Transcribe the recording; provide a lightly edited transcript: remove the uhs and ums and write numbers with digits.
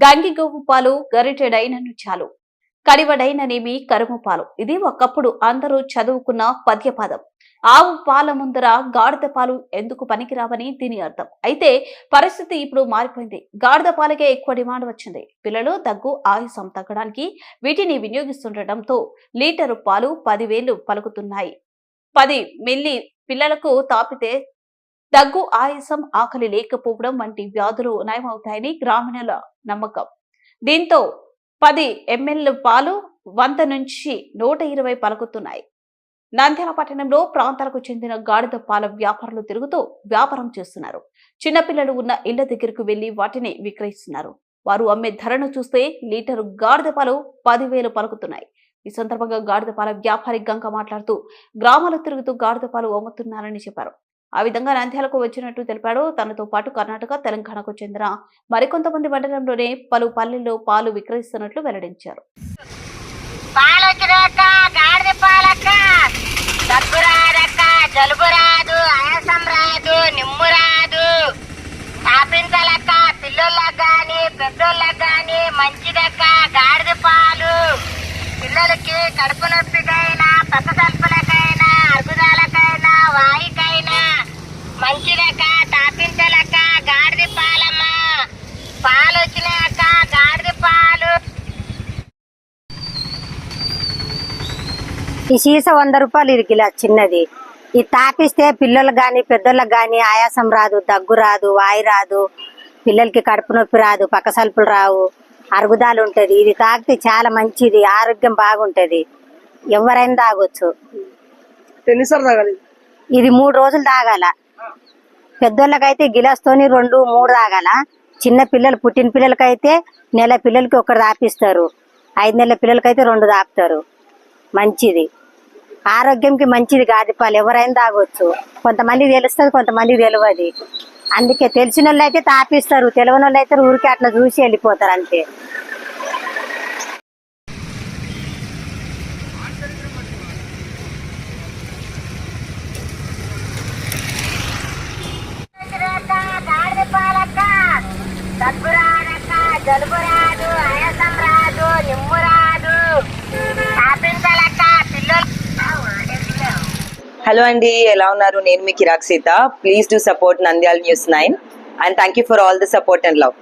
గంగిగోవు పాలు గరిటెడైనను చాలు, కడివడైననేమి కరుము పాలు. ఇది ఒకప్పుడు అందరూ చదువుకున్న పద్యపదం. ఆవు పాల ముందర గాడిద పాలు ఎందుకు పనికిరావని దీని అర్థం. అయితే పరిస్థితి ఇప్పుడు మారిపోయింది. గాడిద పాలకే ఎక్కువ డిమాండ్ వచ్చింది. పిల్లలు దగ్గు ఆయాసం తగ్గడానికి వీటిని వినియోగిస్తుండటంతో లీటరు పాలు 10,000 పలుకుతున్నాయి. 10 మిల్లీ పిల్లలకు తాపితే దగ్గు ఆయాసం ఆకలి లేకపోవడం వంటి వ్యాధులు నయమవుతాయని గ్రామీణుల నమ్మకం. దీంతో 10 ml పాలు 100 నుంచి 120 పలుకుతున్నాయి. నంద్యాల పట్టణంలో ప్రాంతాలకు చెందిన గాడిద పాల వ్యాపారులు తిరుగుతూ వ్యాపారం చేస్తున్నారు. చిన్నపిల్లలు ఉన్న ఇళ్ల దగ్గరకు వెళ్లి వాటిని విక్రయిస్తున్నారు. వారు అమ్మే ధరను చూస్తే లీటరు గాడిద పాలు 10,000 పలుకుతున్నాయి. ఈ సందర్భంగా గాడిద పాల వ్యాపారి గంగ మాట్లాడుతూ గ్రామాలు తిరుగుతూ గాడిద పాలు అమ్ముతున్నారని చెప్పారు. ఆ విధంగా నంద్యాలకు వచ్చినట్టు తెలిపాడు. తనతో పాటు కర్ణాటక, తెలంగాణకు చెందిన మరికొంతమంది మండలంలోనే పలు పల్లెల్లో పాలు విక్రయిస్తున్నట్లు వెల్లడించారు. దగ్గు రాదక్క, జలుబు రాదు, ఆయాసం రాదు, నిమ్ము రాదు. తాపించాలక్క, పిల్లలకు గాని పెద్దోళ్ళకి గాని మంచిదక్క గాడిద పాలు. పిల్లలకి కడుపు నొప్పికైనా, పక్క తలుపులకైనా, అరుగుదాలకైనా, వాయికైనా మంచిదక్క. తాపించాలక్క గాడిద పాలమ్మా. పాలు వచ్చినాయక్క గాడిద పాలు. ఈ సీస 100 రూపాయలు ఇరికిలా చిన్నది. ఇది తాపిస్తే పిల్లలకు గాని పెద్దోళ్ళకి గాని ఆయాసం రాదు, దగ్గు రాదు, వాయి రాదు, పిల్లలకి కడుపు నొప్పి రాదు, పక్క సల్పులు రావు, అరుగుదాలు ఉంటది. ఇది తాగితే చాలా మంచిది, ఆరోగ్యం బాగుంటది, ఎవరైనా తాగొచ్చు. ఇది 3 రోజులు తాగాల. పెద్దోళ్ళకైతే గిలాస్తోని 2, 3 తాగాల. చిన్న పిల్లలు పుట్టిన పిల్లలకైతే నెల పిల్లలకి 1 తాపిస్తారు. 5 నెలల పిల్లలకైతే 2 తాపుతారు. మంచిది, ఆరోగ్యంకి మంచిది గాడిద పాలు, ఎవరైనా తాగొచ్చు. కొంతమంది తెలుస్తుంది, కొంతమంది తెలియదు. అందుకే తెలిసిన వాళ్ళు అయితే తాపిస్తారు, తెలియని వాళ్ళు అయితే ఊరికి అట్లా చూసి వెళ్ళిపోతారు అంతే. దగ్గు రాదక్క, జలుబు రాదు, ఆయాసం రాదు, నిమ్ము రాదు. తాపించాలక్క పిల్లలు. హలో అండి, ఎలా ఉన్నారు? నేను మీ Kirak Seetha. Please do support Nandyal news 9 and thank you for all the support and love.